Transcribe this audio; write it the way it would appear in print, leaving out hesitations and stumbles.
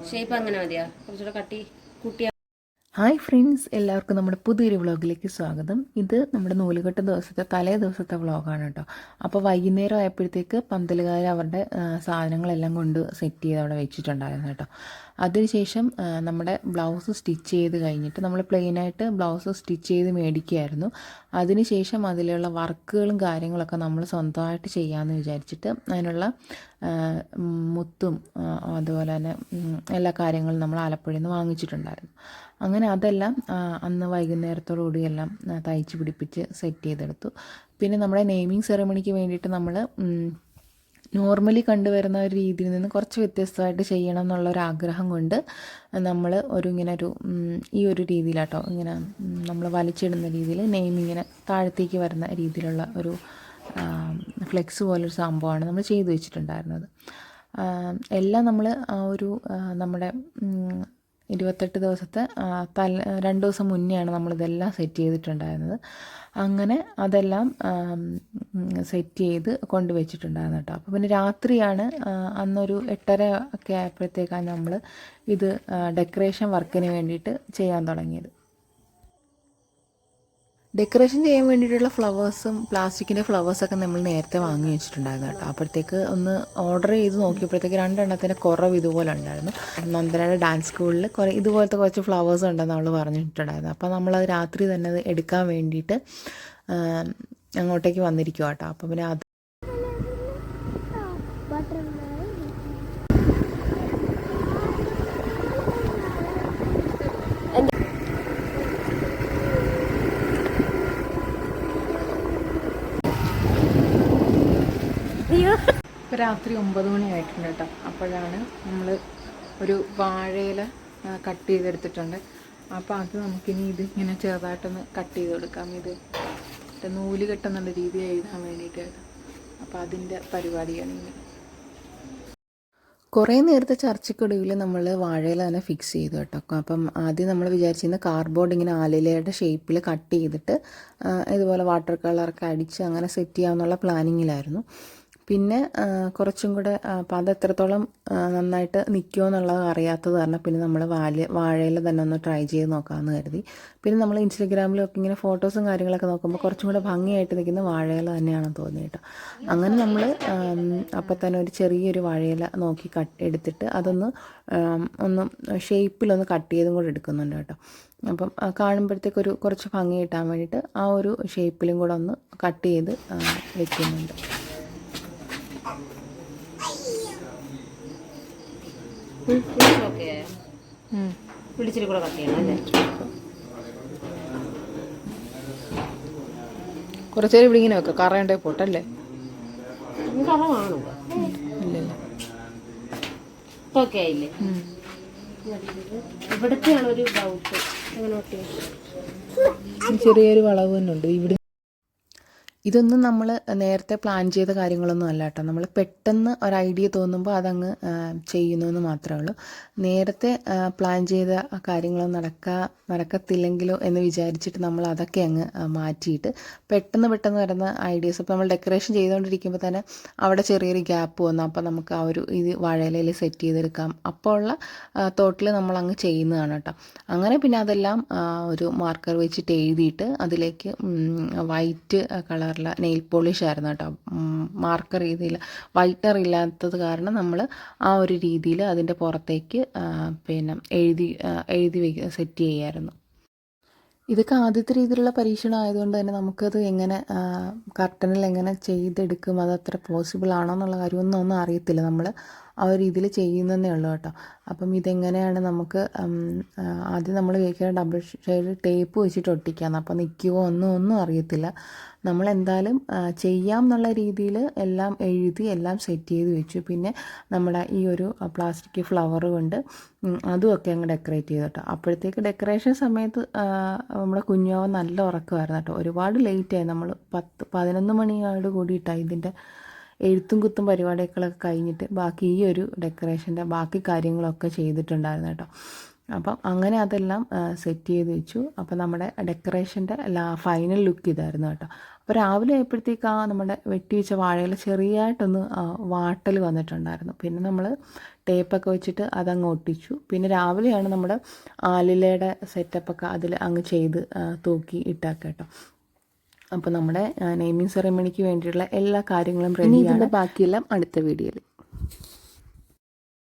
Shape അങ്ങനെ മതിയാ, കുറച്ചുകൂടെ കട്ടി കുട്ടിയാ. ഹായ് ഫ്രണ്ട്സ്, എല്ലാവർക്കും നമ്മുടെ പുതിയൊരു വ്ളോഗിലേക്ക് സ്വാഗതം. ഇത് നമ്മുടെ നൂലുകെട്ട് ദിവസത്തെ തലേ ദിവസത്തെ വ്ളോഗാണ് കേട്ടോ. അപ്പോൾ വൈകുന്നേരം ആയപ്പോഴത്തേക്ക് പന്തലുകാർ അവരുടെ സാധനങ്ങളെല്ലാം കൊണ്ട് സെറ്റ് ചെയ്ത് അവിടെ വെച്ചിട്ടുണ്ടായിരുന്നു കേട്ടോ. അതിനുശേഷം നമ്മുടെ ബ്ലൗസ് സ്റ്റിച്ച് ചെയ്ത് കഴിഞ്ഞിട്ട് നമ്മൾ പ്ലെയിനായിട്ട് ബ്ലൗസ് സ്റ്റിച്ച് ചെയ്ത് മേടിക്കുകയായിരുന്നു. അതിനുശേഷം അതിലുള്ള വർക്കുകളും കാര്യങ്ങളൊക്കെ നമ്മൾ സ്വന്തമായിട്ട് ചെയ്യാമെന്ന് വിചാരിച്ചിട്ട് അതിനുള്ള മുത്തും അതുപോലെ തന്നെ എല്ലാ കാര്യങ്ങളും നമ്മൾ ആലപ്പുഴയിൽ നിന്ന് വാങ്ങിച്ചിട്ടുണ്ടായിരുന്നു. അങ്ങനെ അതെല്ലാം അന്ന് വൈകുന്നേരത്തോടു കൂടിയെല്ലാം തയ്ച്ച് പിടിപ്പിച്ച് സെറ്റ് ചെയ്തെടുത്തു. പിന്നെ നമ്മുടെ നെയിമിങ് സെറമണിക്ക് വേണ്ടിയിട്ട് നമ്മൾ നോർമലി കണ്ടുവരുന്ന ഒരു രീതിയിൽ നിന്ന് കുറച്ച് വ്യത്യസ്തമായിട്ട് ചെയ്യണം എന്നുള്ളൊരാഗ്രഹം കൊണ്ട് നമ്മൾ ഇങ്ങനെ ഈ ഒരു രീതിയിലാട്ടോ, ഇങ്ങനെ നമ്മൾ വലിച്ചിടുന്ന രീതിയിൽ നെയിമിങ്ങിനെ താഴത്തേക്ക് വരുന്ന രീതിയിലുള്ള ഒരു ഫ്ലെക്സ് പോലൊരു സംഭവമാണ് നമ്മൾ ചെയ്തു വെച്ചിട്ടുണ്ടായിരുന്നത്. എല്ലാം നമ്മൾ നമ്മുടെ 28 ദിവസത്തെ 2 ദിവസം മുന്നെയാണ് നമ്മളിതെല്ലാം സെറ്റ് ചെയ്തിട്ടുണ്ടായിരുന്നത്. അങ്ങനെ അതെല്ലാം സെറ്റ് ചെയ്ത് കൊണ്ടുവച്ചിട്ടുണ്ടായിരുന്നു കേട്ടോ. അപ്പോൾ പിന്നെ രാത്രിയാണ് അന്നൊരു 8:30 ഒക്കെ ആയപ്പോഴത്തേക്കാണ് നമ്മൾ ഇത് ഡെക്കറേഷൻ വർക്കിന് വേണ്ടിയിട്ട് ചെയ്യാൻ തുടങ്ങിയത്. ഡെക്കറേഷൻ ചെയ്യാൻ വേണ്ടിയിട്ടുള്ള ഫ്ലവേഴ്സും പ്ലാസ്റ്റിക്കിൻ്റെ ഫ്ലവേഴ്സൊക്കെ നമ്മൾ നേരത്തെ വാങ്ങി വെച്ചിട്ടുണ്ടായിരുന്നു കേട്ടോ. അപ്പോഴത്തേക്ക് ഒന്ന് ഓർഡർ ചെയ്ത് നോക്കിയപ്പോഴത്തേക്ക് 2 എണ്ണത്തിൻ്റെ കുറവ് ഇതുപോലെ ഉണ്ടായിരുന്നു. നന്ദനയുടെ ഡാൻസ് സ്കൂളിൽ ഇതുപോലത്തെ കുറച്ച് ഫ്ലവേഴ്സ് ഉണ്ടെന്ന് അവൾ പറഞ്ഞിട്ടുണ്ടായിരുന്നു. അപ്പോൾ നമ്മളത് രാത്രി തന്നെ അത് എടുക്കാൻ വേണ്ടിയിട്ട് അങ്ങോട്ടേക്ക് വന്നിരിക്കുക കേട്ടോ. അപ്പോൾ പിന്നെ അത് ഇപ്പോൾ രാത്രി 9 മണി ആയിട്ടുണ്ട് കേട്ടോ. അപ്പോഴാണ് നമ്മൾ ഒരു വാഴയില കട്ട് ചെയ്തെടുത്തിട്ടുണ്ട്. അപ്പോൾ അത് നമുക്കിനി ഇങ്ങനെ ചെറുതായിട്ടൊന്ന് കട്ട് ചെയ്ത് കൊടുക്കാം. ഇത് നൂല് കെട്ടുന്നുള്ള രീതി എഴുതാൻ വേണ്ടിയിട്ടാണ്. അപ്പോൾ അതിൻ്റെ പരിപാടിയാണ് ഇനി. കുറേ നേരത്തെ ചർച്ചയ്ക്കൊടുവിൽ നമ്മൾ വാഴയില തന്നെ ഫിക്സ് ചെയ്തു കേട്ടോ. അപ്പം ആദ്യം നമ്മൾ വിചാരിച്ചിരുന്ന കാർഡ്ബോർഡ് ഇങ്ങനെ ആലിലയുടെ ഷേപ്പിൽ കട്ട് ചെയ്തിട്ട് ഇതുപോലെ വാട്ടർ കളറൊക്കെ അടിച്ച് അങ്ങനെ സെറ്റ് ചെയ്യാമെന്നുള്ള പ്ലാനിങ്ങിലായിരുന്നു. പിന്നെ കുറച്ചും കൂടെ അപ്പം അത് എത്രത്തോളം നന്നായിട്ട് നിൽക്കുമോ എന്നുള്ളത് അറിയാത്തത് കാരണം പിന്നെ നമ്മൾ വാഴയിൽ തന്നെ ഒന്ന് ട്രൈ ചെയ്ത് നോക്കാമെന്ന് കരുതി. പിന്നെ നമ്മൾ ഇൻസ്റ്റഗ്രാമിലൊക്കെ ഇങ്ങനെ ഫോട്ടോസും കാര്യങ്ങളൊക്കെ നോക്കുമ്പോൾ കുറച്ചും കൂടെ ഭംഗിയായിട്ട് നിൽക്കുന്ന വാഴയില തന്നെയാണെന്ന് തോന്നി കേട്ടോ. അങ്ങനെ നമ്മൾ അപ്പം തന്നെ ഒരു ചെറിയൊരു വാഴയില നോക്കി എടുത്തിട്ട് അതൊന്ന് ഷേപ്പിലൊന്ന് കട്ട് ചെയ്തും കൂടെ എടുക്കുന്നുണ്ട് കേട്ടോ. അപ്പം കാണുമ്പോഴത്തേക്കൊരു കുറച്ച് ഭംഗി കിട്ടാൻ വേണ്ടിയിട്ട് ആ ഒരു ഷേപ്പിലും കൂടെ ഒന്ന് കട്ട് ചെയ്ത് വെക്കുന്നുണ്ട്. പിടിച്ചിട്ട് കൂടെ കട്ട് ചെയ്യണം അല്ലേ? കുറച്ചേരം ഇവിടെ ഇങ്ങനെ വെക്കാം, കറയണ്ടേ പോട്ടല്ലേ? കറവാണോ? ഇല്ലല്ലോ, ഓക്കെ ആയില്ലേ? ഇവിടത്തെയാണ് ഒരു ഡൗട്ട്. അങ്ങനെ ചെറിയൊരു വളവ് തന്നെ ഉണ്ട് ഇവിടെ. ഇതൊന്നും നമ്മൾ നേരത്തെ പ്ലാൻ ചെയ്ത കാര്യങ്ങളൊന്നും അല്ല കേട്ടോ. നമ്മൾ പെട്ടെന്ന് ഒരു ഐഡിയ തോന്നുമ്പോൾ അതങ്ങ് ചെയ്യുന്നതെന്ന് മാത്രമേ ഉള്ളൂ. നേരത്തെ പ്ലാൻ ചെയ്ത കാര്യങ്ങളൊന്നും നടക്കത്തില്ലെങ്കിലോ എന്ന് വിചാരിച്ചിട്ട് നമ്മൾ അതൊക്കെ അങ്ങ് മാറ്റിയിട്ട് പെട്ടെന്ന് വരുന്ന ഐഡിയാസ്. ഇപ്പോൾ നമ്മൾ ഡെക്കറേഷൻ ചെയ്തുകൊണ്ടിരിക്കുമ്പോൾ തന്നെ അവിടെ ചെറിയൊരു ഗ്യാപ്പ് വന്നു. അപ്പോൾ നമുക്ക് ആ ഒരു ഇത് വാഴയിലയിൽ സെറ്റ് ചെയ്തെടുക്കാം അപ്പോൾ ഉള്ള തോട്ടിൽ നമ്മളങ്ങ് ചെയ്യുന്നതാണ് കേട്ടോ. അങ്ങനെ പിന്നെ അതെല്ലാം ഒരു മാർക്കർ വെച്ചിട്ട് എഴുതിയിട്ട് അതിലേക്ക് വൈറ്റ് കളർ നെയിൽ പോളിഷ് ആയിരുന്നു കേട്ടോ. മാർക്കർ രീതിയിൽ വൈറ്റർ ഇല്ലാത്തത് കാരണം നമ്മൾ ആ ഒരു രീതിയിൽ അതിൻ്റെ പുറത്തേക്ക് പിന്നെ എഴുതി സെറ്റ് ചെയ്യായിരുന്നു. ഇതൊക്കെ ആദ്യത്തെ രീതിയിലുള്ള പരീക്ഷണം ആയതുകൊണ്ട് തന്നെ നമുക്കത് എങ്ങനെ കർട്ടനിൽ എങ്ങനെ ചെയ്തെടുക്കും, അതത്ര പോസിബിൾ ആണോ എന്നുള്ള കാര്യമൊന്നും അറിയത്തില്ല. നമ്മൾ ആ ഒരു രീതിയിൽ ചെയ്യുന്നതേ ഉള്ളൂ കേട്ടോ. അപ്പം ഇതെങ്ങനെയാണ് നമുക്ക് ആദ്യം നമ്മൾ ഉപയോഗിക്കുന്ന ഡബിൾ ഷെയ്ഡ് ടേപ്പ് വെച്ചിട്ട് ഒട്ടിക്കാമെന്ന്. അപ്പോൾ നിൽക്കുമോ ഒന്നും അറിയത്തില്ല. നമ്മളെന്തായാലും ചെയ്യാം എന്നുള്ള രീതിയിൽ എല്ലാം എഴുതി എല്ലാം സെറ്റ് ചെയ്ത് വെച്ചു. പിന്നെ നമ്മുടെ ഈ ഒരു പ്ലാസ്റ്റിക് ഫ്ലവർ കൊണ്ട് അതുമൊക്കെ അങ്ങ് ഡെക്കറേറ്റ് ചെയ്തു കേട്ടോ. അപ്പോഴത്തേക്ക് ഡെക്കറേഷൻ സമയത്ത് നമ്മുടെ കുഞ്ഞാവൻ നല്ല ഉറക്കമായിരുന്നു കേട്ടോ. ഒരുപാട് ലേറ്റായി. നമ്മൾ 11 മണിയോട് കൂടിയിട്ടാണ് ഇതിൻ്റെ എഴുത്തും കുത്തും പരിപാടികളൊക്കെ കഴിഞ്ഞിട്ട് ബാക്കി ഈ ഒരു ഡെക്കറേഷൻ്റെ ബാക്കി കാര്യങ്ങളൊക്കെ ചെയ്തിട്ടുണ്ടായിരുന്നു കേട്ടോ. അപ്പം അങ്ങനെ അതെല്ലാം സെറ്റ് ചെയ്ത് വെച്ചു. അപ്പം നമ്മുടെ ഡെക്കറേഷൻ്റെ ഫൈനൽ ലുക്ക് ഇതായിരുന്നു കേട്ടോ. അപ്പോൾ രാവിലെ ആയപ്പോഴത്തേക്ക് നമ്മുടെ വെട്ടി വെച്ച വാഴയിൽ ചെറിയതായിട്ടൊന്ന് വാട്ടൽ വന്നിട്ടുണ്ടായിരുന്നു. പിന്നെ നമ്മൾ ടേപ്പൊക്കെ വെച്ചിട്ട് അതങ്ങ് ഒട്ടിച്ചു. പിന്നെ രാവിലെയാണ് നമ്മുടെ ആലിലയുടെ സെറ്റപ്പൊക്കെ അതിൽ അങ്ങ് ചെയ്ത് തൂക്കി ഇട്ടാക്കുക കേട്ടോ. അപ്പോൾ നമ്മുടെ നെയ്മിങ് സെറമണിക്ക് വേണ്ടിയിട്ടുള്ള എല്ലാ കാര്യങ്ങളും റെഡിയാണ്. ബാക്കിയെല്ലാം അടുത്ത വീഡിയോയിൽ.